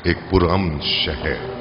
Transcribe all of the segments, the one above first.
ایک پرامن شہر.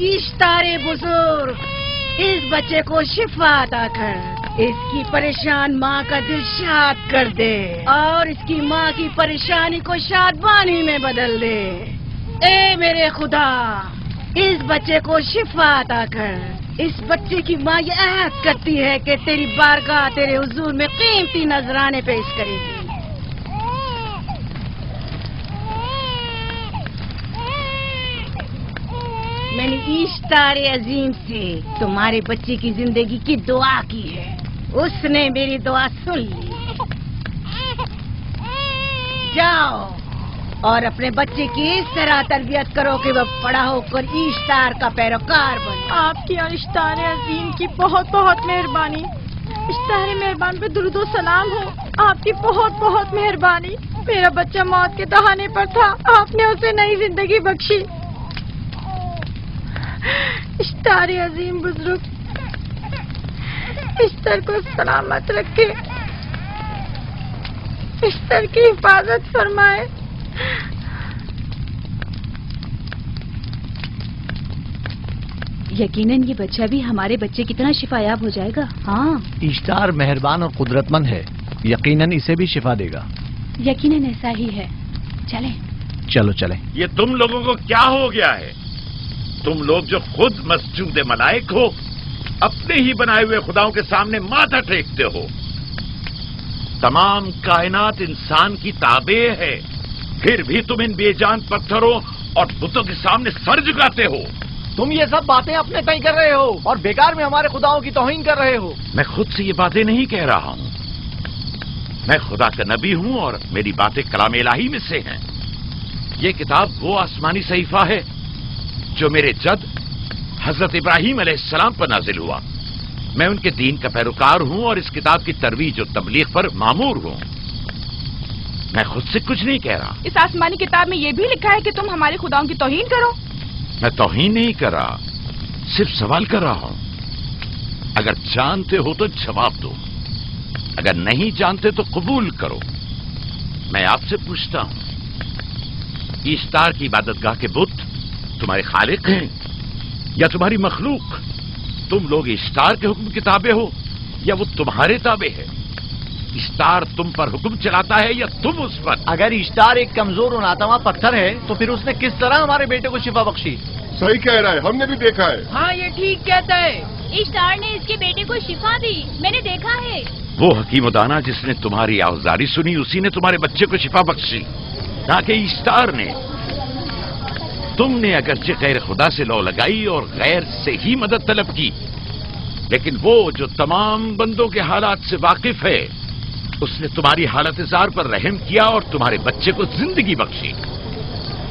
اشتار بزرگ، اس بچے کو شفا عطا کر، اس کی پریشان ماں کا دل شاد کر دے اور اس کی ماں کی پریشانی کو شادمانی میں بدل دے. اے میرے خدا، اس بچے کو شفا عطا کر. اس بچے کی ماں یہ عہد کرتی ہے کہ تیری بارگاہ تیرے حضور میں قیمتی نذرانے پیش کرے گی. میں نے اشتار عظیم سے تمہارے بچے کی زندگی کی دعا کی ہے، اس نے میری دعا سن لی. جاؤ اور اپنے بچے کی اس طرح تربیت کرو کہ وہ بڑا ہو کر اشتار کا پیروکار بنے. آپ کی اور اشتار عظیم کی بہت بہت مہربانی. اشتار مہربان پہ درود و سلام ہو. آپ کی بہت بہت مہربانی. میرا بچہ موت کے دہانے پر تھا، آپ نے اسے نئی زندگی بخشی. اشتار عظیم بزرگ اشتر کو سلامت رکھے، اشتر کی حفاظت فرمائے. یقیناً یہ بچہ بھی ہمارے بچے کی طرح شفا یاب ہو جائے گا. ہاں، اشتار مہربان اور قدرت مند ہے، یقیناً اسے بھی شفا دے گا. یقیناً ایسا ہی ہے. چلیں. چلو چلیں. یہ تم لوگوں کو کیا ہو گیا ہے؟ تم لوگ جو خود مسجود ملائک ہو، اپنے ہی بنائے ہوئے خداؤں کے سامنے ماتھا ٹیکتے ہو. تمام کائنات انسان کی تابع ہے، پھر بھی تم ان بے جان پتھروں اور بتوں کے سامنے سر جھکاتے ہو. تم یہ سب باتیں اپنے تئیں کر رہے ہو اور بیکار میں ہمارے خداؤں کی توہین کر رہے ہو. میں خود سے یہ باتیں نہیں کہہ رہا ہوں، میں خدا کا نبی ہوں اور میری باتیں کلام الہی میں سے ہیں. یہ کتاب وہ آسمانی صحیفہ ہے جو میرے جد حضرت ابراہیم علیہ السلام پر نازل ہوا. میں ان کے دین کا پیروکار ہوں اور اس کتاب کی ترویج و تبلیغ پر مامور ہوں. میں خود سے کچھ نہیں کہہ رہا. اس آسمانی کتاب میں یہ بھی لکھا ہے کہ تم ہمارے خداؤں کی توہین کرو. میں توہین نہیں کر رہا، صرف سوال کر رہا ہوں. اگر جانتے ہو تو جواب دو، اگر نہیں جانتے تو قبول کرو. میں آپ سے پوچھتا ہوں، اشتار کی عبادت گاہ کے بت تمہارے خالق ہیں یا تمہاری مخلوق؟ تم لوگ اشتار کے حکم کے تابع ہو یا وہ تمہارے تابع ہے؟ اشتار تم پر حکم چلاتا ہے یا تم اس پر؟ اگر اشتار ایک کمزور اور ناتواں پتھر ہے تو پھر اس نے کس طرح ہمارے بیٹے کو شفا بخشی؟ صحیح کہہ رہا ہے، ہم نے بھی دیکھا ہے. ہاں یہ ٹھیک کہتا ہے. اشتار نے اس کے بیٹے کو شفا دی، میں نے دیکھا ہے. وہ حکیم و دانا جس نے تمہاری آوزاری سنی اسی نے تمہارے بچے کو شفا بخشی، نہ کہ اشتار نے. تم نے اگرچہ غیر خدا سے لو لگائی اور غیر سے ہی مدد طلب کی، لیکن وہ جو تمام بندوں کے حالات سے واقف ہے اس نے تمہاری حالت زار پر رحم کیا اور تمہارے بچے کو زندگی بخشی.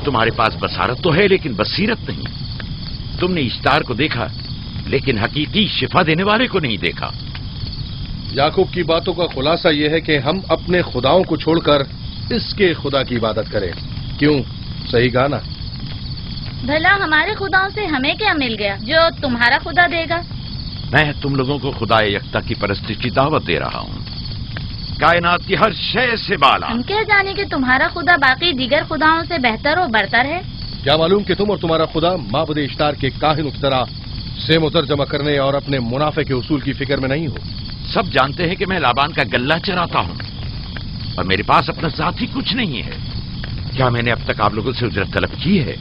تمہارے پاس بصارت تو ہے لیکن بصیرت نہیں. تم نے اشتار کو دیکھا لیکن حقیقی شفا دینے والے کو نہیں دیکھا. याकूब की बातों का खुलासा ये है कि हम अपने खुदाओं को छोड़कर इसके खुदा की इबादत करें। क्यों? सही कहा ना? भला हमारे खुदाओं से हमें क्या मिल गया जो तुम्हारा खुदा देगा? मैं तुम लोगों को खुदा यकता की परस्ती की दावत दे रहा हूँ, कायनात की हर शय से बाला। हम क्या जाने कि तुम्हारा खुदा बाकी दीगर खुदाओं से बेहतर और बरतर है? क्या मालूम कि तुम और तुम्हारा खुदा माबुद इश्तार के काहिनों की तरह सेम उतर जमा करने और अपने मुनाफे के उसूल की फिक्र में नहीं हो। सब जानते हैं कि मैं लाबान का गल्ला चराता हूँ और मेरे पास अपना साथी कुछ नहीं है। क्या मैंने अब तक आप लोगों से उजरत तलब की है?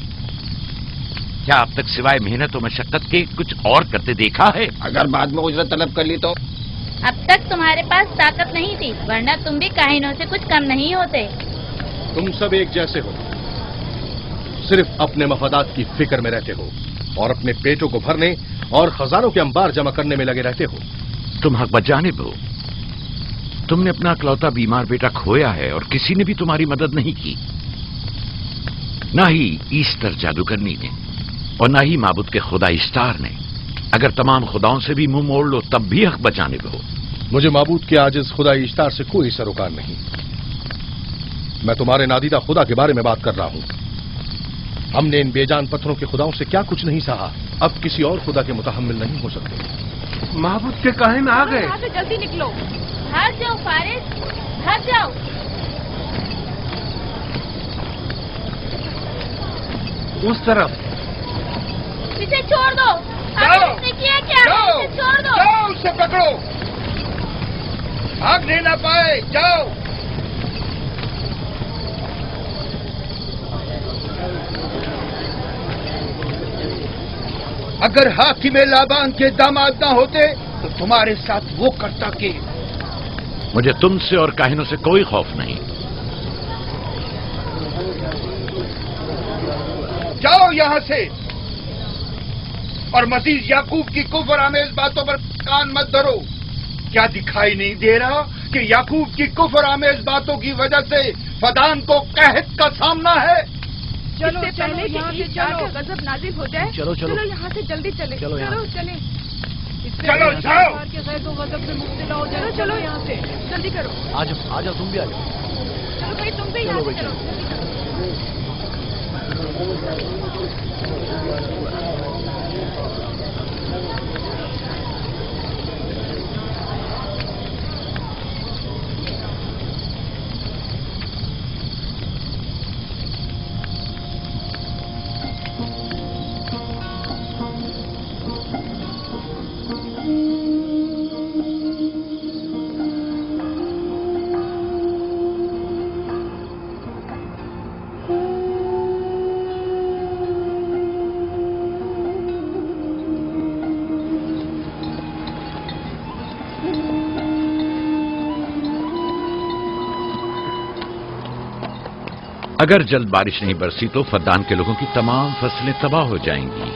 क्या अब तक सिवाय मेहनत और मशक्कत के कुछ और करते देखा है? अगर बाद में उजरत तलब कर ली तो? अब तक तुम्हारे पास ताकत नहीं थी, वरना तुम भी काहिनों से कुछ कम नहीं होते। तुम सब एक जैसे हो, सिर्फ अपने मफादात की फिक्र में रहते हो और अपने पेटों को भरने और खजानों के अंबार जमा करने में लगे रहते हो। तुम हक बजानिब हो। तुमने अपना इकलौता बीमार बेटा खोया है और किसी ने भी तुम्हारी मदद नहीं की, ना ही ईस्टर जादूगरनी ने और ना ही माबुद के खुदा इश्तार ने। अगर तमाम खुदाओं से भी मुंह मोड़ लो तब भी हक बजानिब हो। मुझे माबूद के आजिज खुदा इश्तार से कोई सरोकार नहीं। मैं तुम्हारे नादीदा खुदा के बारे में बात कर रहा हूं। हमने इन बेजान पत्थरों के खुदाओं से क्या कुछ नहीं सहा, अब किसी और खुदा के मुतहम्मिल नहीं हो सकते। माबूद के काहिन आ गए। यहाँ से जल्दी निकलो। भाग जाओ फारिस, भाग जाओ। उस तरफ इसे छोड़ दो। जाओ। इसने किया क्या? जाओ। इसे छोड़ दो। जाओ, उसे पकड़ो, भाग नहीं ना पाए। जाओ। अगर हाकिम लाबान के दामाद ना होते तो तुम्हारे साथ वो करता कि। मुझे तुमसे और काहिनों से कोई खौफ नहीं। जाओ यहां से और मजीद याकूब की कुफ्र आमेज बातों पर कान मत धरो। क्या दिखाई नहीं दे रहा कि याकूब की कुफ्र आमेज बातों की वजह से फदान को कहत का सामना है? चलो पहले यहाँ से जाकर गजब नाजिल हो जाए। चलो, चलो। चलो यहाँ से जल्दी चले। चलो यहाँ। चलो चले। चलो, जाओ। के गैर को गजब से मुब्तला हो जाए। चलो यहाँ से जल्दी करो। आ जाओ तुम भी आ जाओ। चलो भाई तुम भी यहाँ से चलो। अगर जल्द बारिश नहीं बरसी तो फद्दान के लोगों की तमाम फसलें तबाह हो जाएंगी।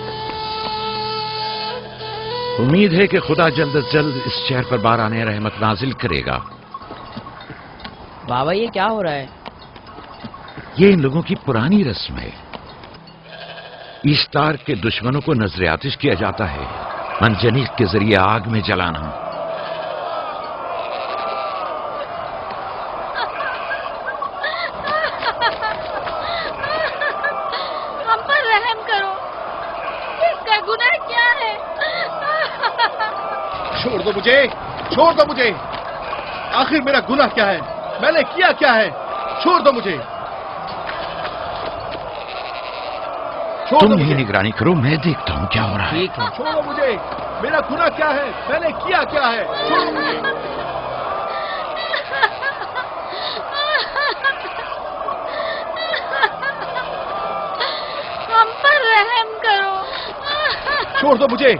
उम्मीद है कि खुदा जल्द अज जल्द इस शहर पर बाराने रहमत नाजिल करेगा। बाबा ये क्या हो रहा है? ये इन लोगों की पुरानी रस्म है। ईस्तार के दुश्मनों को नजर आतिश किया जाता है, मंजनीक के जरिए आग में जलाना। हम पर रहम करो, इसका गुनाह क्या है? छोड़ दो मुझे, छोड़ दो मुझे। आखिर मेरा गुनाह क्या है? मैंने किया क्या है? छोड़ दो मुझे। छोड़ तुम दो ही मुझे। निगरानी करो, मैं देखता हूं क्या हो रहा है। ठीक है। छोड़ो मुझे। मेरा गुनाह क्या है? मैंने किया क्या है? छोड़ो मुझे। हम पर रहम करो। छोड़ दो मुझे,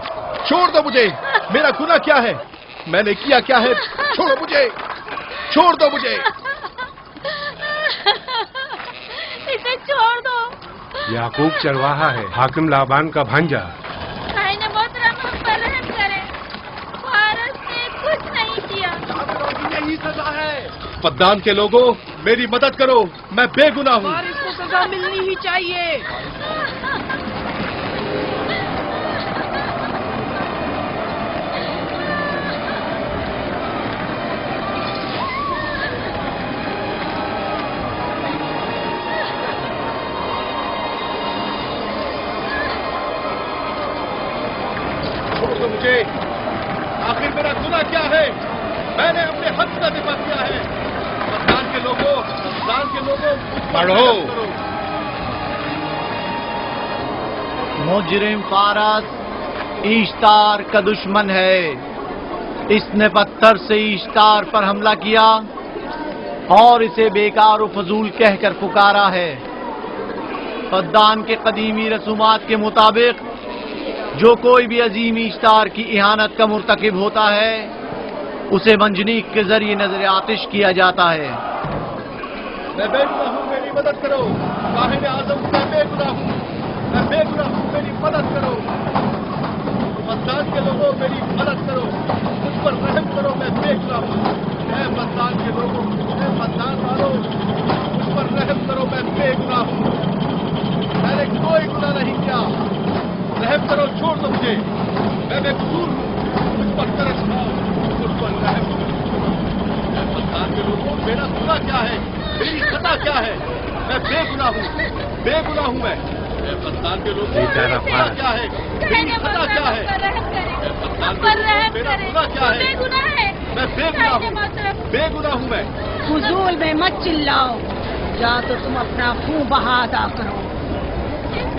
छोड़ दो मुझे। मेरा गुनाह क्या है? मैंने किया क्या है? छोड़ो मुझे, छोड़ दो मुझे। इसे छोड़ दो। याकूब चरवाहा है, हाकिम लाबान का भांजा। भाईने मोहतरम हम पर रहम करे। फारस ने कुछ नहीं किया। यही सजा है। पद्दान के लोगों, मेरी मदद करो, मैं बेगुनाह हूँ। और इसको सजा मिलनी ही चाहिए। دو مجھے. آخر میرا گناہ کیا ہے؟ میں نے اپنے حق کا دفاع کیا ہے. افغان کے لوگوں پڑھو. مجرم فارس ایشتار کا دشمن ہے. اس نے پتھر سے ایشتار پر حملہ کیا اور اسے بیکار و فضول کہہ کر پکارا ہے. فدان کے قدیمی رسومات کے مطابق جو کوئی بھی عظیم ایشتار کی اہانت کا مرتکب ہوتا ہے اسے منجنیق کے ذریعے نظر آتش کیا جاتا ہے. میں بے گناہ ہوں، میری مدد کرو. صاحب اعظم میں بے گناہ ہوں، میں بے گناہ ہوں، میری مدد کرو. مدان کے لوگوں میری مدد کرو، مجھ پر رحم کرو، میں بے گناہ ہوں. اے مدان کے لوگوں، اے مدان والوں، مجھ پر رحم کرو، میں بے گناہ ہوں. میں نے کوئی گناہ نہیں کیا. رحم کرو، چھوڑ دو مجھے. میں بے قصور ہوں، مجھ پر ترس کھاؤ، مجھ پر رحم کرو. اے مدان کے لوگوں، میرا گناہ کیا ہے؟ میری خطا کیا ہے؟ میں بے گناہ ہوں، بے گناہ ہوں. میں اے مدان کے لوگوں، میرا گناہ کیا ہے؟ میری خطا کیا ہے؟ اے مدان کے لوگوں، میرا گناہ کیا ہے؟ میں بے گناہ ہوں، بے گناہ ہوں. میں فضول میں مت چلاؤ، یا تو تم اپنا خون بہا ادا کرو.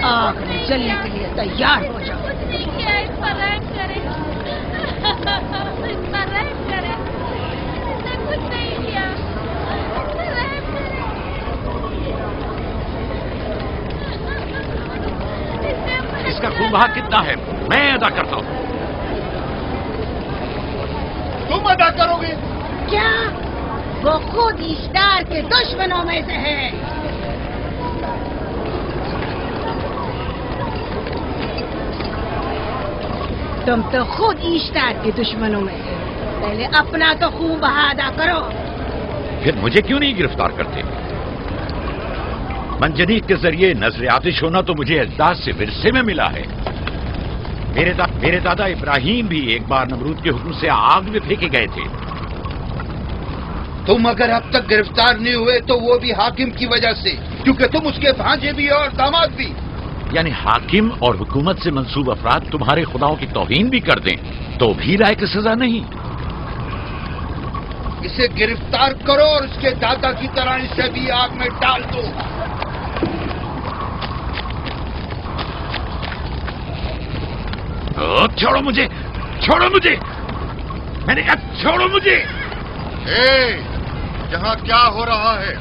آگ میں جلنے کے لیے تیار ہو جاؤ. کچھ نہیں کیا، اس پر رحم کرے، اس پر رحم کرے. اس نے کچھ نہیں کیا، اس پر رحم کرے. اس کا خون بہا کتنا ہے میں ادا کرتا ہوں. تم ادا کرو گے؟ کیا وہ خود ایشتار کے دشمنوں میں سے ہے؟ تم تو خود ایشتار کے دشمنوں میں سے. پہلے اپنا تو خون بہا ادا کرو. پھر مجھے کیوں نہیں گرفتار کرتے؟ منجنیق کے ذریعے نظر آتش ہونا تو مجھے اجداد سے ورثے میں ملا ہے. میرے دادا ابراہیم بھی ایک بار نمرود کے حکم سے آگ میں پھینکے گئے تھے. تم اگر اب تک گرفتار نہیں ہوئے تو وہ بھی حاکم کی وجہ سے، کیونکہ تم اس کے بھانجے بھی اور داماد بھی. یعنی حاکم اور حکومت سے منسوب افراد تمہارے خداؤں کی توہین بھی کر دیں تو بھی لائق سزا نہیں؟ اسے گرفتار کرو اور اس کے دادا کی طرح اسے بھی آگ میں ڈال دو. چھوڑو مجھے، چھوڑو مجھے، میں نے کہا چھوڑو مجھے. یہاں کیا ہو رہا ہے؟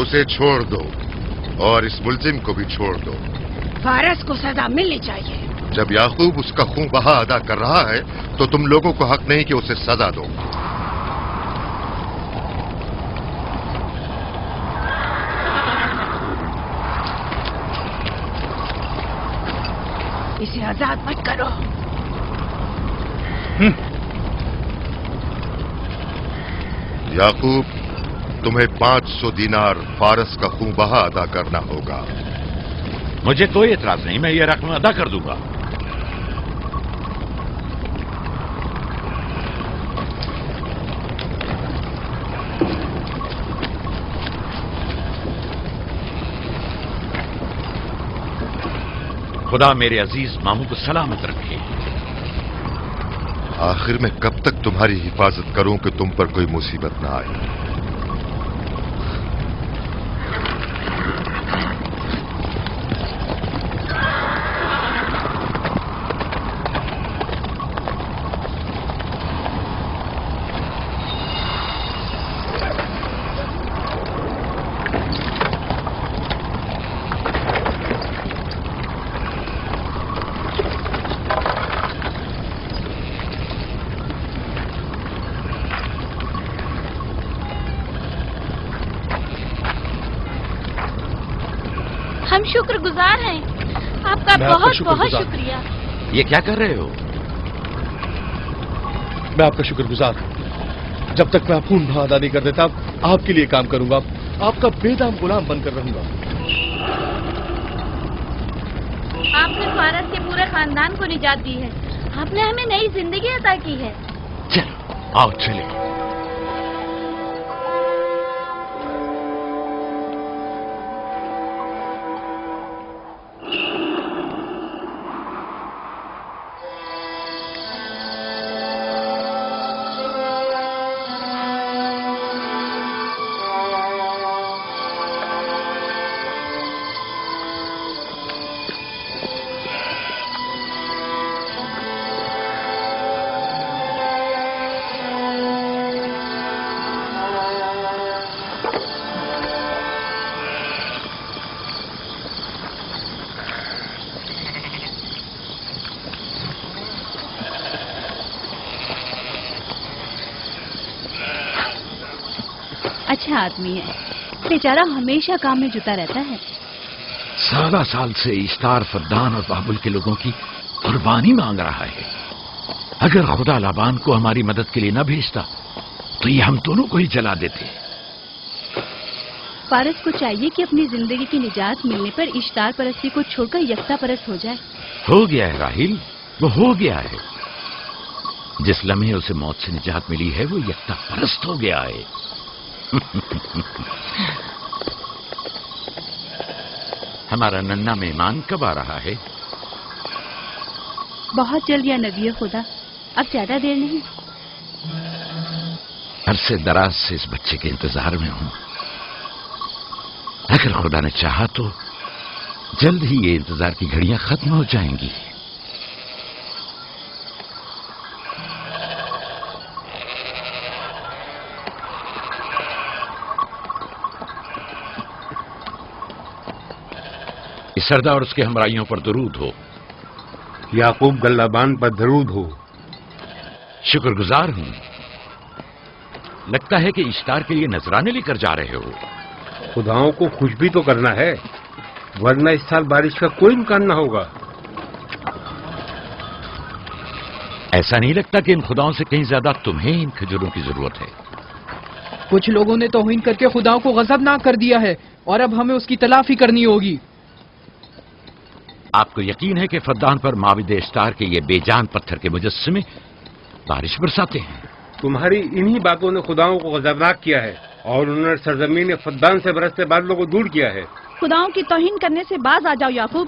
اسے چھوڑ دو اور اس ملزم کو بھی چھوڑ دو. فارس کو سزا ملنی چاہیے. جب یعقوب اس کا خون بہا ادا کر رہا ہے تو تم لوگوں کو حق نہیں کہ اسے سزا دو. اسے آزاد مت کرو. یعقوب، تمہیں 500 دینار فارس کا خون بہا ادا کرنا ہوگا. مجھے کوئی اعتراض نہیں، میں یہ رقم ادا کر دوں گا. خدا میرے عزیز ماموں کو سلامت رکھے. آخر میں کب تک تمہاری حفاظت کروں کہ تم پر کوئی مصیبت نہ آئے؟ ہم شکر گزار ہیں آپ کا. بہت بہت شکریہ. یہ کیا کر رہے ہو؟ میں آپ کا شکر گزار ہوں. جب تک میں خون بہا ادا نہیں کر دیتا آپ کے لیے کام کروں گا. آپ کا بے دام غلام بن کر رہوں گا. آپ نے فارس کے پورے خاندان کو نجات دی ہے. آپ نے ہمیں نئی زندگی عطا کی ہے. چلو آؤ چلے. اچھا آدمی ہے، بیچارہ ہمیشہ کام میں جتا رہتا ہے۔ سالہ سال سے اشتار فدان اور بابل کے لوگوں کی قربانی مانگ رہا ہے۔ اگر خدا لابان کو ہماری مدد کے لیے نہ بھیجتا تو یہ ہم دونوں کو ہی جلا دیتے۔ فارس کو چاہیے کہ اپنی زندگی کی نجات ملنے پر اشتار پرستی کو چھوڑ کر یکتا پرست ہو جائے۔ ہو گیا ہے راہیل، وہ ہو گیا ہے۔ جس لمحے اسے موت سے نجات ملی ہے وہ یکتا پرست ہو گیا ہے۔ ہمارا ننھا مہمان کب آ رہا ہے؟ بہت جلد یا نبی خدا، اب زیادہ دیر نہیں۔ عرصے دراز سے اس بچے کے انتظار میں ہوں۔ اگر خدا نے چاہا تو جلد ہی یہ انتظار کی گھڑیاں ختم ہو جائیں گی۔ اس سردار اور اس کے ہمراہیوں پر درود ہو۔ یعقوب گلابان پر درود ہو۔ شکر گزار ہوں۔ لگتا ہے کہ اشتار کے لیے نذرانے لے کر جا رہے ہو۔ خداؤں کو خوش بھی تو کرنا ہے، ورنہ اس سال بارش کا کوئی امکان نہ ہوگا۔ ایسا نہیں لگتا کہ ان خداؤں سے کہیں زیادہ تمہیں ان کھجوروں کی ضرورت ہے؟ کچھ لوگوں نے توہین کر کے خداؤں کو غضبناک کر دیا ہے اور اب ہمیں اس کی تلافی کرنی ہوگی۔ آپ کو یقین ہے کہ فدان پر معبد اشتار کے یہ بے جان پتھر کے مجسمے بارش برساتے ہیں؟ تمہاری انہی باتوں نے خداؤں کو غضبناک کیا ہے اور انہوں نے سرزمین فدان سے برستے بادلوں کو دور کیا ہے۔ خداؤں کی توہین کرنے سے باز آ جاؤ یعقوب۔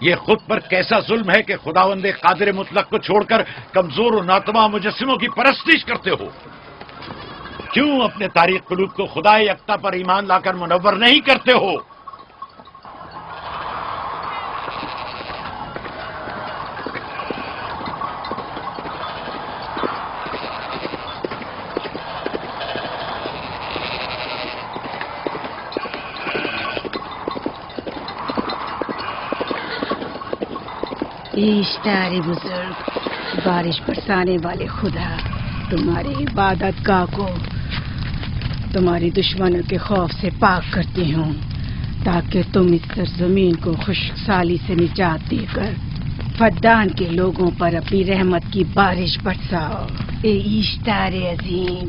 یہ خود پر کیسا ظلم ہے کہ خداوند قادر مطلق کو چھوڑ کر کمزور و ناتواں مجسموں کی پرستش کرتے ہو؟ کیوں اپنے تاریخ قلوب کو خدا یکتا پر ایمان لا کر منور نہیں کرتے ہو؟ اشتار بزرگ، بارش برسانے والے خدا، تمہاری عبادت گاہ کو تمہاری دشمنوں کے خوف سے پاک کرتی ہوں تاکہ تم اس سرزمین کو خشک سالی سے نجات دے کر فدان کے لوگوں پر اپنی رحمت کی بارش برساؤ۔ اے اشتار عظیم،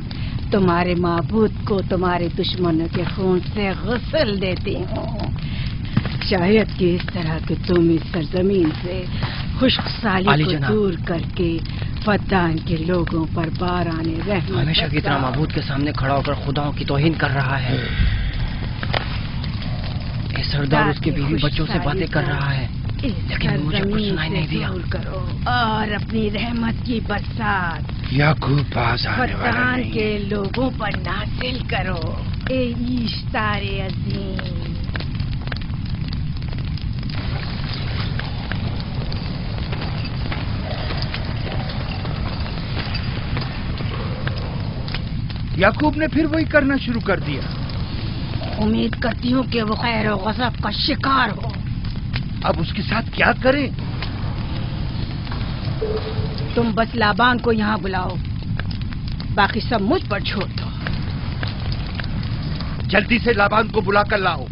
تمہارے معبود کو تمہارے دشمنوں کے خون سے غسل دیتی ہوں، شاید کہ اس طرح کہ تم اس سرزمین سے خشک سالی کو دور کر کے فدان کے لوگوں پر باران رحمت ہمیشہ کی طرح معبود کے سامنے کھڑا ہو کر خداؤں کی توہین کر رہا ہے۔ یہ سردار اس کے بیوی بچوں سے باتیں کر رہا ہے لیکن مجھے کچھ سنائی نہیں دیا۔ کرو اور اپنی رحمت کی برسات یعقوب پاس آنے والا فدان نہیں۔ کے لوگوں پر نازل کرو۔ اے اشتار عظیم، یعقوب نے پھر وہی کرنا شروع کر دیا۔ امید کرتی ہوں کہ وہ خیر و غضب کا شکار ہو۔ اب اس کے ساتھ کیا کریں؟ تم بس لابان کو یہاں بلاؤ، باقی سب مجھ پر چھوڑ دو۔ جلدی سے لابان کو بلا کر لاؤ۔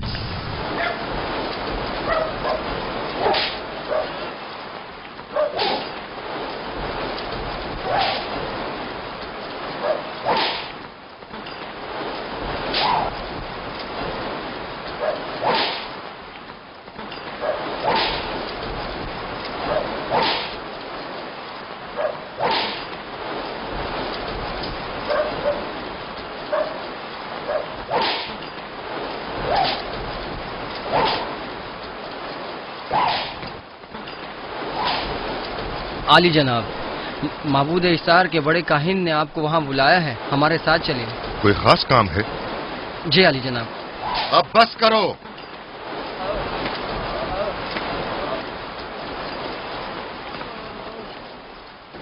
عالی جناب، معبود اشتار کے بڑے کاہن نے آپ کو وہاں بلایا ہے، ہمارے ساتھ چلیں۔ کوئی خاص کام ہے؟ جی عالی جناب۔ اب بس کرو۔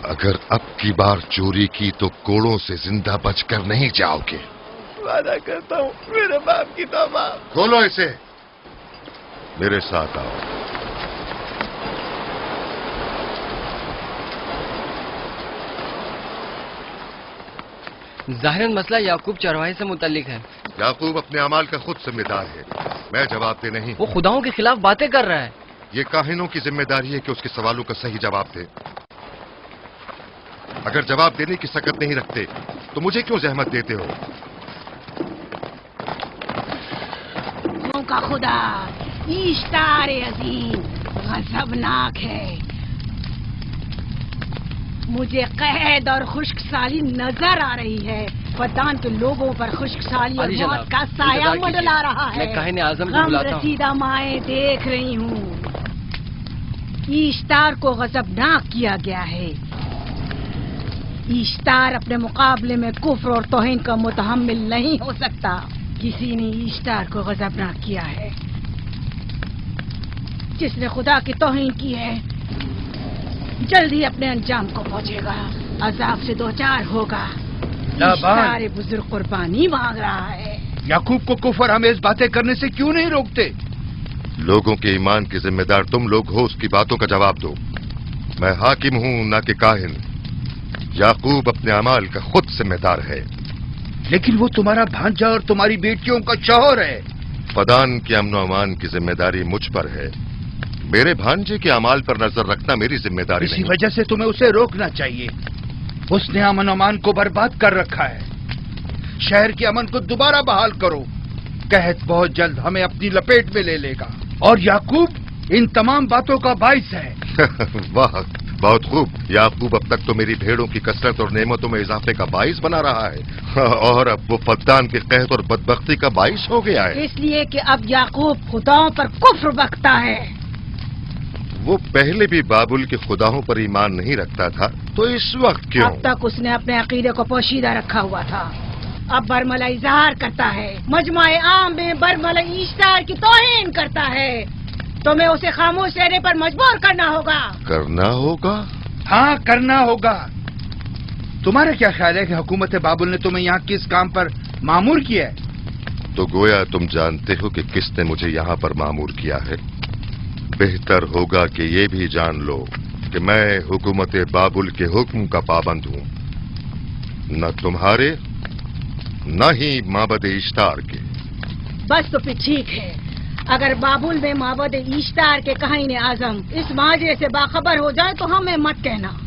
اگر اب کی بار چوری کی تو کوڑوں سے زندہ بچ کر نہیں جاؤ گے۔ وعدہ کرتا ہوں میرے باپ کی توبہ۔ کھولو اسے۔ मेरे साथ आओ। ज़ाहिरन मसला याकूब चरवाहे से मुतल्लिक है। याकूब अपने अमाल का खुद जिम्मेदार है, मैं जवाब दे नहीं। वो खुदाओं के खिलाफ बातें कर रहा है। ये काहिनों की जिम्मेदारी है कि उसके सवालों का सही जवाब दे। अगर जवाब देने की सकत नहीं रखते तो मुझे क्यों जहमत देते हो? का खुदा इश्तार अजीम गजबनाक है। मुझे कैद और खुश्क साली नजर आ रही है। फद्दान के लोगों पर खुश्क साली और मौत का साया मंडला रहा है। मैं काहिन आज़म को बुलाता हूं। रसीदा माएँ देख रही हूँ। इश्तार को गजबनाक किया गया है। इश्तार अपने मुकाबले में कुफ्र और तौहीन का मुतहम्मिल नहीं हो सकता। किसी ने इश्तार को गजबनाक किया है। जिसने खुदा की तौहीन की है जल्दी अपने अंजाम को पहुंचेगा, अजाब से दो चार होगा। इश्तार बुजुर्ग कुर्बानी मांग रहा है। याकूब को कुफर आमेज बातें करने से क्यों नहीं रोकते? लोगों के ईमान के जिम्मेदार तुम लोग हो, उसकी बातों का जवाब दो। मैं हाकिम हूं ना कि काहिन। याकूब अपने अमाल का खुद जिम्मेदार है। लेकिन वो तुम्हारा भांजा और तुम्हारी बेटियों का शौहर है। फदान के अमन अमान की जिम्मेदारी मुझ पर है। मेरे भांजे के अमाल पर नजर रखना मेरी जिम्मेदारी नहीं। इसी वजह से तुम्हें उसे रोकना चाहिए। उसने अमन अमान को बर्बाद कर रखा है। शहर के अमन को दोबारा बहाल करो। कहत बहुत जल्द हमें अपनी लपेट में ले लेगा और याकूब इन तमाम बातों का बाइस है। वाह, बहुत खूब। याकूब अब तक तो मेरी भेड़ों की कसरत और नेमतों में इजाफे का बाइस बना रहा है और अब वो फद्दान के कहत और बदबख्ती का बाइस हो गया है। इसलिए कि अब याकूब खुदाओं पर कुफ्र बकता है। वो पहले भी बाबुल के खुदाओं पर ईमान नहीं रखता था, तो इस वक्त क्यों? अब तक उसने अपने अकीदे को पोशीदा रखा हुआ था। अब बरमला इजहार करता है, मजमाए आम में बरमला इश्तार की तौहीन करता है। तुम्हें उसे खामोश रहने पर मजबूर करना होगा। करना होगा? हाँ, करना होगा। तुम्हारा क्या ख्याल है कि हुकूमत बाबुल ने तुम्हें यहाँ किस काम पर मामूर किया है? तो गोया तुम जानते हो कि किसने मुझे यहाँ पर मामूर किया है। बेहतर होगा कि ये भी जान लो कि मैं हुकूमत बाबुल के हुक्म का पाबंद हूँ, न तुम्हारे न ही माबद इश्तार के। बस तो फिर ठीक है। अगर बाबुल में माबद इश्तार के काहिन आजम इस माजरे से बाखबर हो जाए तो हमें मत कहना।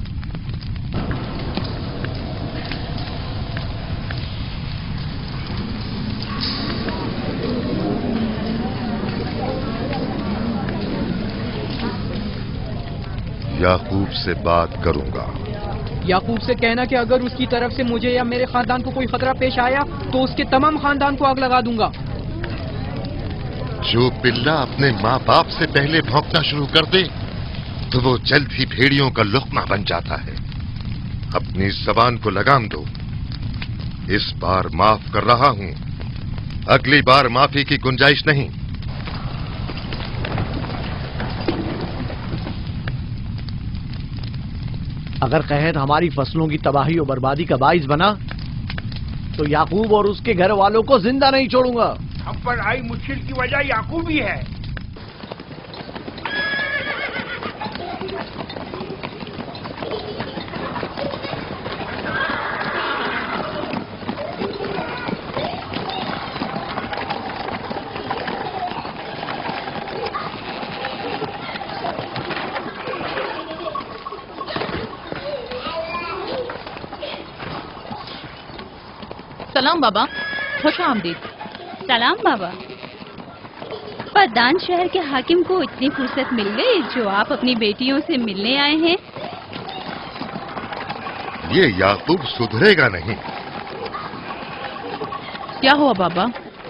याकूब से बात करूंगा। याकूब से कहना कि अगर उसकी तरफ से मुझे या मेरे खानदान को कोई खतरा पेश आया तो उसके तमाम खानदान को आग लगा दूंगा। जो पिल्ला अपने माँ बाप से पहले भौंकना शुरू कर दे तो वो जल्द ही भेड़ियों का लुक़मा बन जाता है। अपनी ज़बान को लगाम दो। इस बार माफ कर रहा हूं, अगली बार माफी की गुंजाइश नहीं। अगर कहत हमारी फसलों की तबाही और बर्बादी का बाइस बना तो याकूब और उसके घर वालों को जिंदा नहीं छोड़ूंगा। हम पर आई मुश्किल की वजह याकूब ही है। सलाम बाबा, खुश आमदीद। सलाम बाबा। फद्दान शहर के हाकिम को इतनी फुर्सत मिल गई जो आप अपनी बेटियों से मिलने आए हैं। ये याकूब सुधरेगा नहीं। क्या हुआ बाबा?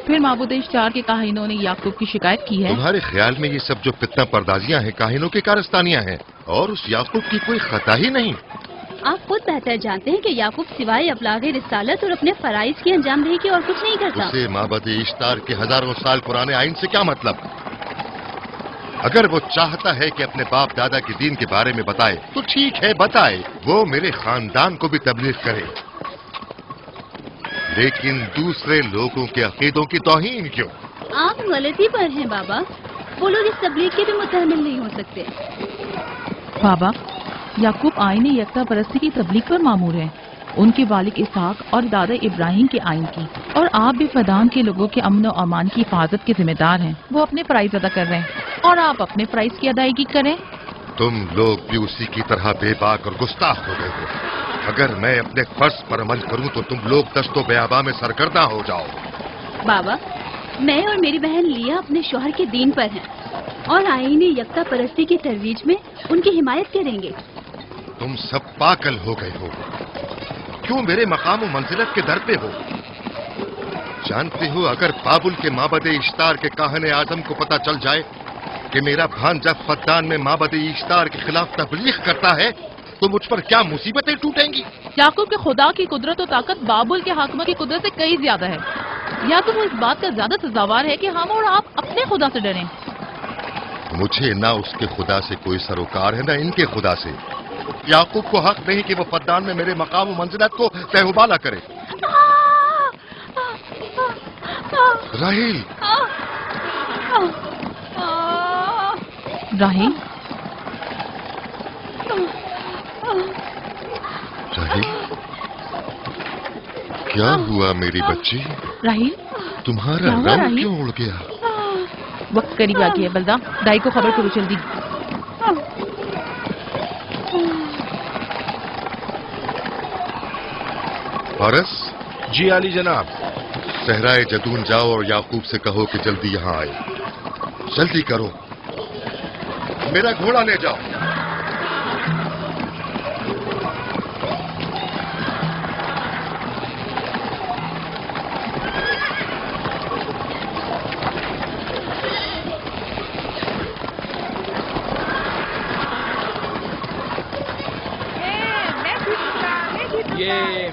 फिर माबूद इश्तार के काहिनों ने याकूब की शिकायत की है? तुम्हारे ख्याल में ये सब जो फितना पर्दाजियां हैं काहिनों की कारस्तानियां हैं और उस याकूब की कोई खता ही नहीं। आप खुद बेहतर जानते हैं कि याकूब सिवाय अबलागे रिसालत और अपने फराइज की अंजामदही की और कुछ नहीं करता। उसे माबद इश्तार के हजारों साल पुराने आइन से क्या मतलब? अगर वो चाहता है कि अपने बाप दादा के दीन के बारे में बताए तो ठीक है, बताए। वो मेरे खानदान को भी तबलीग करे, लेकिन दूसरे लोगों के अकीदों की तौहीन क्यों? आप गलती पर हैं बाबा। वो लोग इस तबलीग के भी मुतहम्मिल नहीं हो सकते। बाबा, याकूब आईन यकता परस्ती की तबलीग पर मामूर हैं, उनके वालिद इसहाक और दादा इब्राहिम के आइन की, और आप भी फदान के लोगों के अमन और अमान की हिफाजत के जिम्मेदार हैं। वो अपने फराइज अदा कर रहे हैं और आप अपने फराइज की अदायगी करें। तुम लोग भी उसी की तरह बेबाक और गुस्ताख हो गए हो। अगर मैं अपने फर्ज पर अमल करूं तो तुम लोग दस्तो बेआबा में सरगर्दा हो जाओ। बाबा, मैं और मेरी बहन लिया अपने शौहर के दीन पर हैं और आईन यकता परस्ती की तरवीज में उनकी हिमायत करेंगे। तुम सब पागल हो गए हो। क्यों मेरे मकाम और मंजिलत के दर पे हो? जानते हो, अगर बाबुल के माबद इश्तार के काहने आजम को पता चल जाए कि मेरा भांजा फद्दान में माबद इश्तार के खिलाफ तबलीग करता है तो मुझ पर क्या मुसीबतें टूटेंगी। याकूब के खुदा की कुदरत और ताकत बाबुल के हाकिम की कुदरत से कई ज्यादा है। या तो वो इस बात का ज्यादा सजावार है कि हम और आप अपने खुदा से डरें। मुझे ना उसके खुदा से कोई सरोकार है, ना इनके खुदा से। याकूब को हक नहीं कि वो फद्दान में मेरे मकाम और मंजिलत को तहबाला करे। राहिल, राहिल, राहिल, क्या हुआ मेरी बच्ची? राहिल, तुम्हारा रंग क्यों उड़ गया? वक्त करीब आ गया। बलदा, दाई को खबर करो जल्दी। फारस? जी आली जनाब। सहराए जदून जाओ और याकूब से कहो कि जल्दी यहाँ आए। जल्दी करो, मेरा घोड़ा ले जाओ।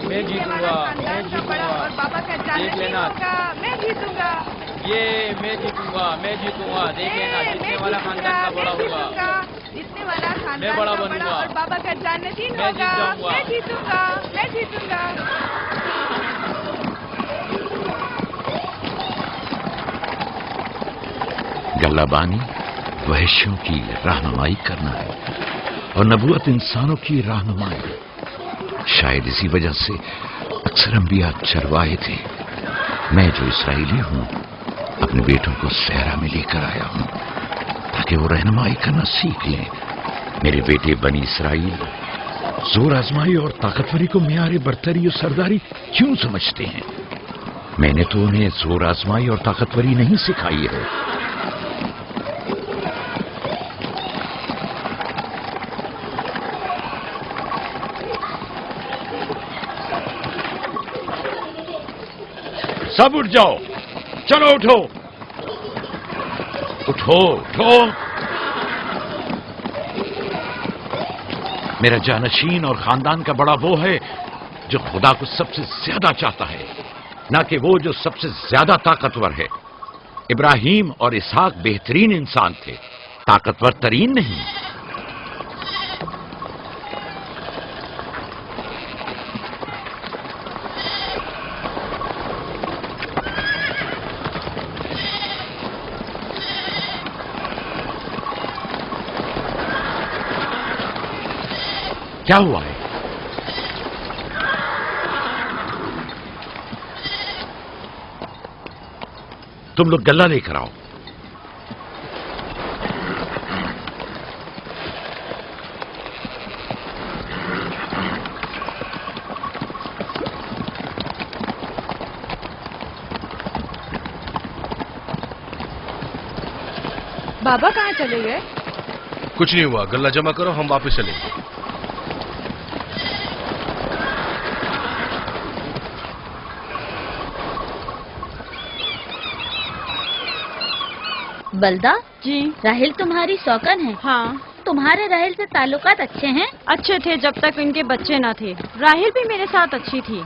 मैं जीतूंगा, मैं जीतूंगा, देख लेना। मैं जीतूंगा, मैं जीतूंगा, मैं जीतूंगा, देख लेना। जीतने वाला खानदान का बड़ा होगा, जीतने वाला खानदान मैं बड़ा का बनूंगा और बाबा का जान्नतीन मैं जीत होगा। जाऊंगा। मैं जीतूंगा, मैं जीतूंगा। गल्लाबानी वहशियों की रहनुमाई करना है और नबूवत इंसानों की रहनुमाई। शायद इसी वजह से अक्सर अंबिया चरवाहे थे। मैं जो इसराइली हूँ अपने बेटों को सहरा में लेकर आया हूँ ताकि वो रहनुमाई करना सीख लें। मेरे बेटे बनी इसराइल जोर आजमाई और ताकतवरी को मियारे बरतरी और सरदारी क्यों समझते हैं? मैंने तो उन्हें जोर आजमाई और ताकतवरी नहीं सिखाई है। सब उठ जाओ, चलो उठो, उठो, उठो। मेरा जानशीन और खानदान का बड़ा वो है जो खुदा को सबसे ज्यादा चाहता है, ना कि वो जो सबसे ज्यादा ताकतवर है। इब्राहिम और इसहाक बेहतरीन इंसान थे, ताकतवर तरीन नहीं। क्या हुआ है? तुम लोग गल्ला लेकर आओ। बाबा कहाँ चले गए? कुछ नहीं हुआ, गल्ला जमा करो, हम वापस चलेंगे। बलदा जी, राहिल तुम्हारी शौकन है। हाँ, तुम्हारे राहिल से ताल्लुकात अच्छे हैं? अच्छे थे जब तक इनके बच्चे न थे। राहिल भी मेरे साथ अच्छी थी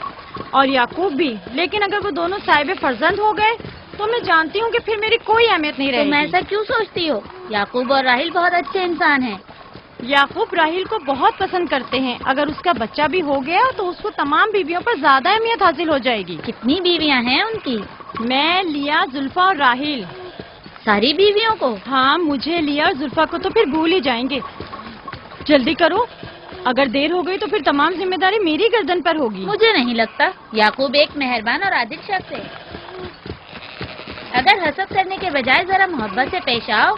और याकूब भी, लेकिन अगर वो दोनों साहिब फर्जंद हो गए तो मैं जानती हूँ कि फिर मेरी कोई अहमियत नहीं रहेगी। तुम ऐसा क्यों सोचती हो? याकूब और राहिल बहुत अच्छे इंसान हैं। याकूब राहिल को बहुत पसंद करते हैं। अगर उसका बच्चा भी हो गया तो उसको तमाम बीवियों पर ज्यादा अहमियत हासिल हो जाएगी। कितनी बीवियां हैं उनकी? मैं, लिया, जुल्फा और राहिल। सारी बीवियों को? हाँ, मुझे लिया और जुल्फा को तो फिर भूल ही जाएंगे। जल्दी करो, अगर देर हो गई तो फिर तमाम जिम्मेदारी मेरी गर्दन पर होगी। मुझे नहीं लगता। याकूब एक मेहरबान और आदिल शख्स है। अगर हसद करने के बजाय जरा मोहब्बत से पेश आओ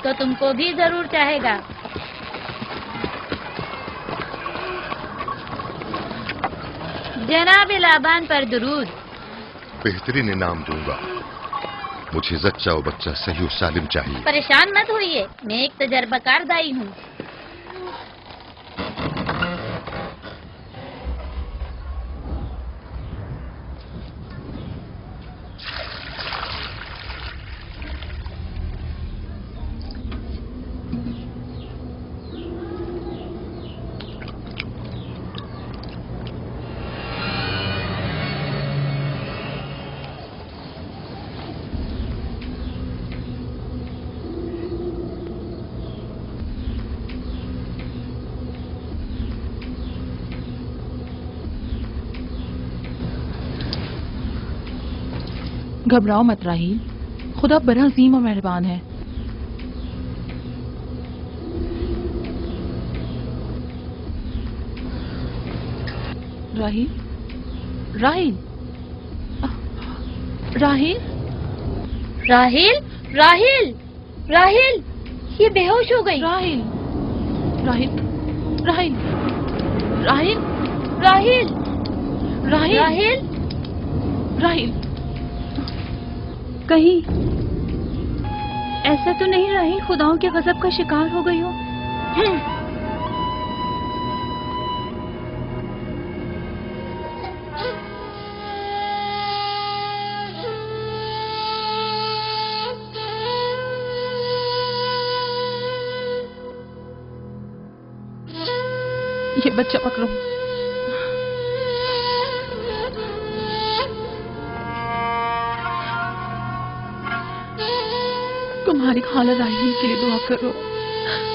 तो तुमको भी जरूर चाहेगा। जनाब लाबान पर दुरूद। बेहतरीन इनाम दूंगा। मुझे जच्चा और बच्चा सही और सालिम चाहिए। परेशान मत होइए, मैं एक तजर्बाकार दाई हूँ। घबराओ मत राहील, खुदा बड़ा अजीम और मेहरबान है। राहील, राहील, राहील, राहील, राहील, राहील, ये बेहोश हो गई। राहील, राहील, राहील, राहील, राहील, राहील, राहील, राहील। कहीं ऐसा तो नहीं राहील खुदाओं के गजब का शिकार हो गई हो? ये बच्चा पकड़ो। तुम्हारी खाला राहील के लिए दुआ करो,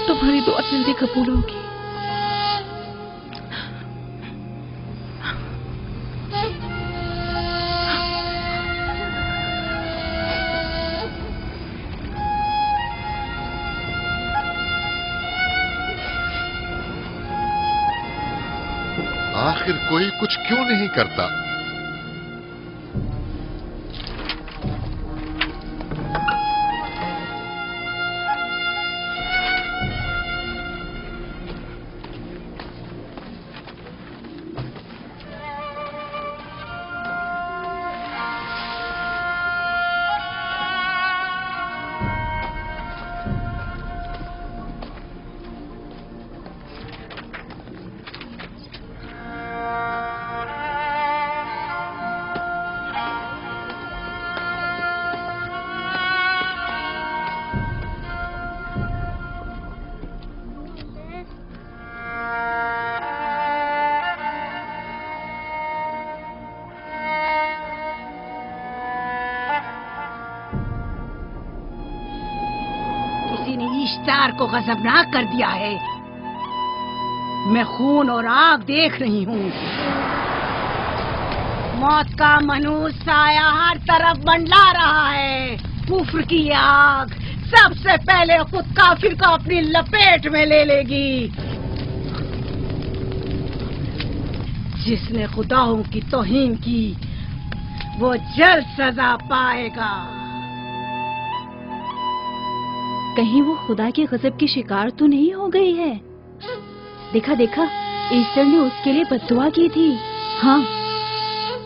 तुम्हारी दुआ जल्दी कबूल होगी। आखिर कोई कुछ क्यों नहीं करता? इश्तार को गजबनाक कर दिया है। मैं खून और आग देख रही हूँ। मौत का मनूस साया हर तरफ मंडला रहा है। कुफ्र की आग सबसे पहले खुद काफिर को अपनी लपेट में ले लेगी। जिसने खुदाओं की तौहीन की वो जल्द सजा पाएगा। कहीं वो खुदा के गजब की शिकार तो नहीं हो गई है? देखा देखा, ईस्टर ने उसके लिए बद्दुआ की थी। हाँ,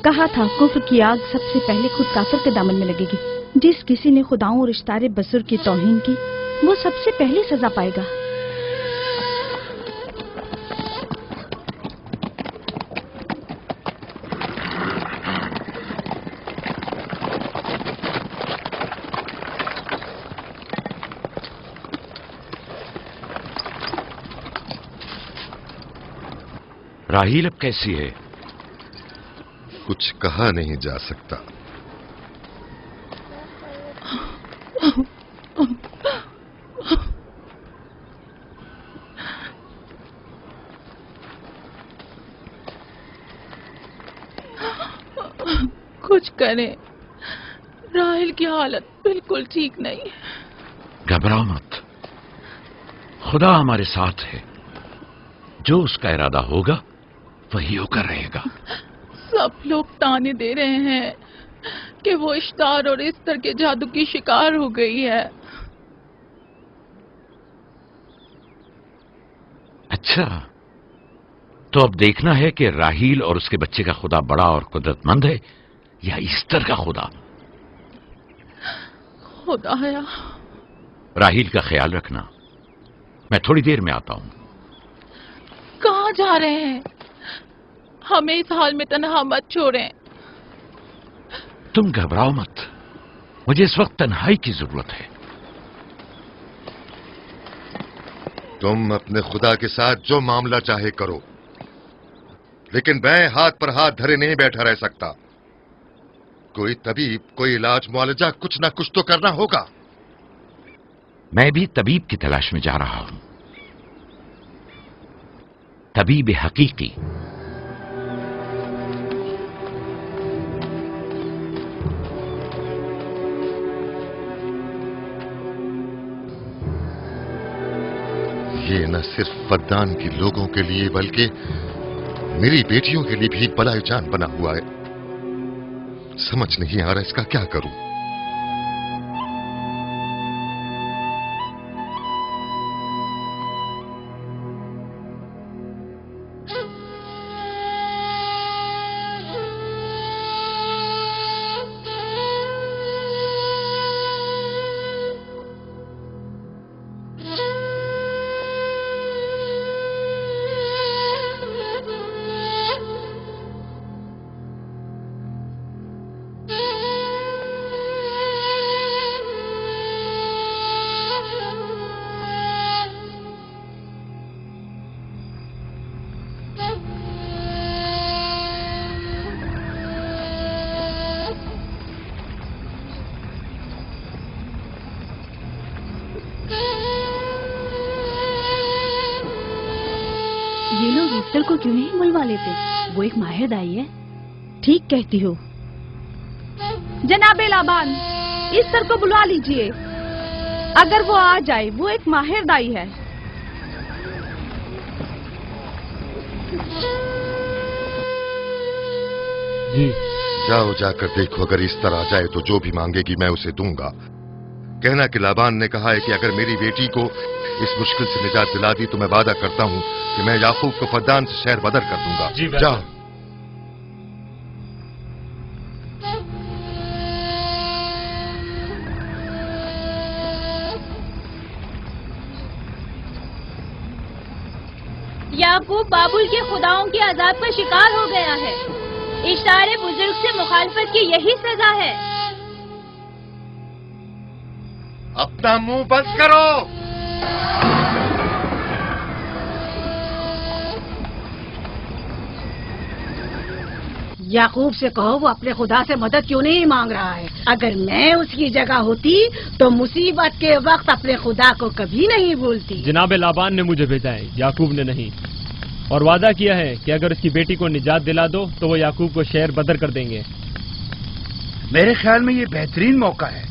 कहा था कुफ्र की आग सबसे पहले खुद काफिर के दामन में लगेगी। जिस किसी ने खुदाओं और इश्तारे बजुर्ग की तौहीन की वो सबसे पहले सजा पाएगा। राहील अब कैसी है? कुछ कहा नहीं जा सकता। कुछ करें, राहील की हालत बिल्कुल ठीक नहीं। घबराओ मत, खुदा हमारे साथ है। जो उसका इरादा होगा वही होकर रहेगा। सब लोग ताने दे रहे हैं कि वो इश्तार और इस्तर के जादू की शिकार हो गई है। अच्छा, तो अब देखना है कि राहील और उसके बच्चे का खुदा बड़ा और कुदरतमंद है या ईस्टर का खुदा। खुदाया, राहील का ख्याल रखना, मैं थोड़ी देर में आता हूं। कहाँ जा रहे हैं? हमें इस हाल में तन्हा मत छोड़ें। तुम घबराओ मत, मुझे इस वक्त तन्हाई की जरूरत है। तुम अपने खुदा के साथ जो मामला चाहे करो, लेकिन मैं हाथ पर हाथ धरे नहीं बैठा रह सकता। कोई तबीब, कोई इलाज, मुआलजा, कुछ ना कुछ तो करना होगा। मैं भी तबीब की तलाश में जा रहा हूं, तबीब हकीकी। ये न सिर्फ फद्दान के लोगों के लिए बल्कि मेरी बेटियों के लिए भी बलाए जान बना हुआ है। समझ नहीं आ रहा इसका क्या करूं। ये लोग ईस्टर को क्यों नहीं बुलवा लेते? वो एक माहिर दाई है। ठीक कहती हो। जनाबे लाबान, ईस्टर को बुलवा लीजिए। अगर वो आ जाए, वो एक माहिर दाई है। जी। जाओ, जाकर देखो, अगर इस तरह आ जाए तो जो भी मांगेगी मैं उसे दूंगा। कहना कि लाबान ने कहा है कि अगर मेरी बेटी को इस मुश्किल से निजात दिला दी तो मैं वादा करता हूं कि मैं याकूब को फद्दान से शहर बदर कर दूंगा। जी, जाओ। याकूब बाबुल के खुदाओं के अजाब का शिकार हो गया है। इशारे बुजुर्ग से मुखालफत की यही सजा है। अपना मुंह बंद करो। याकूब से कहो वो अपने खुदा से मदद क्यों नहीं मांग रहा है। अगर मैं उसकी जगह होती तो मुसीबत के वक्त अपने खुदा को कभी नहीं भूलती। जनाब लाबान ने मुझे भेजा है, याकूब ने नहीं, और वादा किया है कि अगर उसकी बेटी को निजात दिला दो तो वो याकूब को शहर बदर कर देंगे। मेरे ख्याल में ये बेहतरीन मौका है।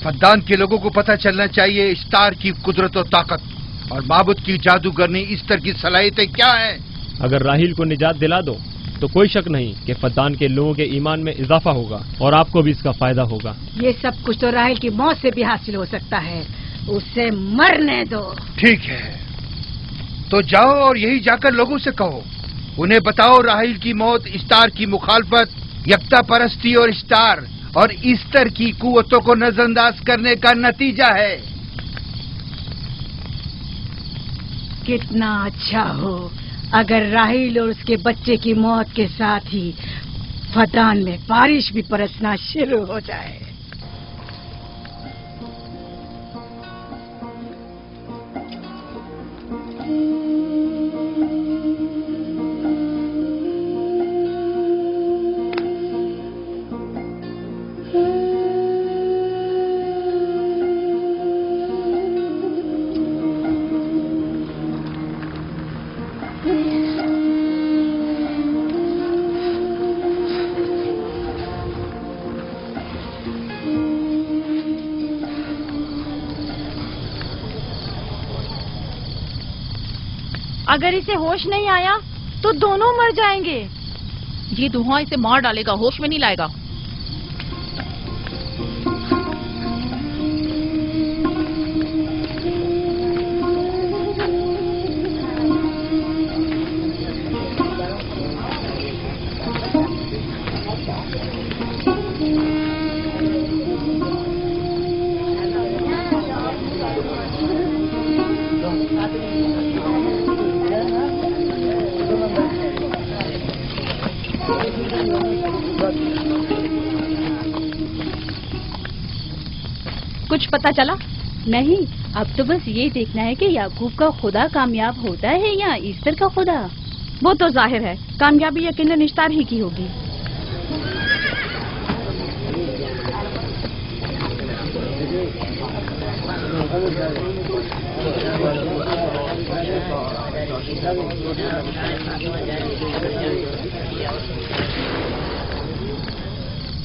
फद्दान के लोगों को पता चलना चाहिए इस्तार की कुदरत और ताकत और माबुद की जादूगरनी ईस्टर की सलाहियतें क्या हैं। अगर राहील को निजात दिला दो तो कोई शक नहीं कि फद्दान के लोगों के ईमान में इजाफा होगा और आपको भी इसका फायदा होगा। ये सब कुछ तो राहील की मौत से भी हासिल हो सकता है। उसे मरने दो। ठीक है, तो जाओ और यही जाकर लोगों से कहो, उन्हें बताओ राहील की मौत इस्तार की मुखालफत, यकता परस्ती और इस्तार और ईस्टर की कुव्वतों को नजरअंदाज करने का नतीजा है। कितना अच्छा हो अगर राहील और उसके बच्चे की मौत के साथ ही फद्दान में बारिश भी बरसना शुरू हो जाए। اگر اسے ہوش نہیں آیا تو دونوں مر جائیں گے. یہ دھواں اسے مار ڈالے گا، ہوش میں نہیں لائے گا. کچھ پتا چلا؟ نہیں، اب تو بس یہ دیکھنا ہے کہ یعقوب کا خدا کامیاب ہوتا ہے یا ایسٹر کا خدا. وہ تو ظاہر ہے کامیابی یقیناً اشتار ہی کی ہوگی.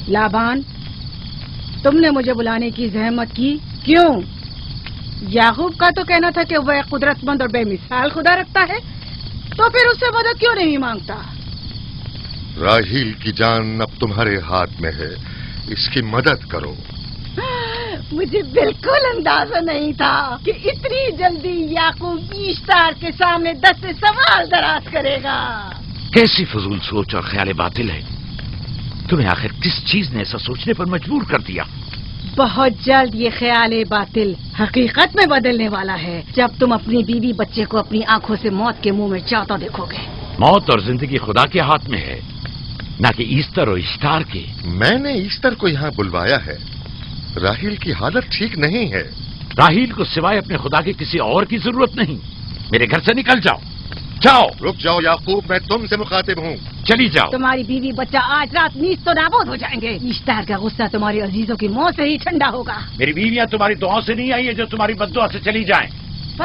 لابان، تم نے مجھے بلانے کی زحمت کی کیوں؟ یعقوب کا تو کہنا تھا کہ وہ ایک قدرت مند اور بے مثال خدا رکھتا ہے، تو پھر اس سے مدد کیوں نہیں مانگتا؟ راہیل کی جان اب تمہارے ہاتھ میں ہے، اس کی مدد کرو. مجھے بالکل اندازہ نہیں تھا کہ اتنی جلدی یعقوب اشتار کے سامنے 10 سوال دراز کرے گا. کیسی فضول سوچ اور خیال باطل ہے. تمہیں آخر کس چیز نے ایسا سوچنے پر مجبور کر دیا؟ بہت جلد یہ خیال باطل حقیقت میں بدلنے والا ہے جب تم اپنی بیوی بچے کو اپنی آنکھوں سے موت کے منہ میں جاتا دیکھو گے. موت اور زندگی خدا کے ہاتھ میں ہے، نہ کہ ایسٹر اور اشتار کے. میں نے ایسٹر کو یہاں بلوایا ہے. راہیل کی حالت ٹھیک نہیں ہے. راہیل کو سوائے اپنے خدا کے کسی اور کی ضرورت نہیں. میرے گھر سے نکل جاؤ. جاؤ. رک جاؤ یعقوب، میں تم سے مخاطب ہوں. چلی جاؤ. تمہاری بیوی بچہ آج رات نیز تو نابود ہو جائیں گے. اشتار کا غصہ تمہارے عزیزوں کی موت سے ہی ٹھنڈا ہوگا. میری بیویاں تمہاری دعاؤں سے نہیں آئی ہے جو تمہاری بددعا سے چلی جائیں.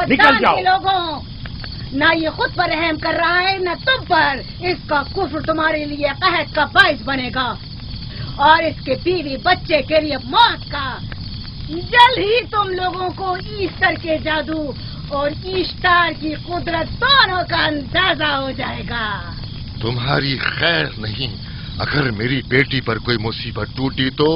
نکل جاؤ. لوگوں، نہ یہ خود پر رحم کر رہا ہے نہ تم پر. اس کا کفر تمہارے لیے قحط کا باعث بنے گا اور اس کے بیوی بچے کے لیے موت کا. جلد ہی تم لوگوں کو ایسٹر کے جادو اور اشتار کی قدرت دونوں کا اندازہ ہو جائے گا. تمہاری خیر نہیں. اگر میری بیٹی پر کوئی مصیبت ٹوٹی تو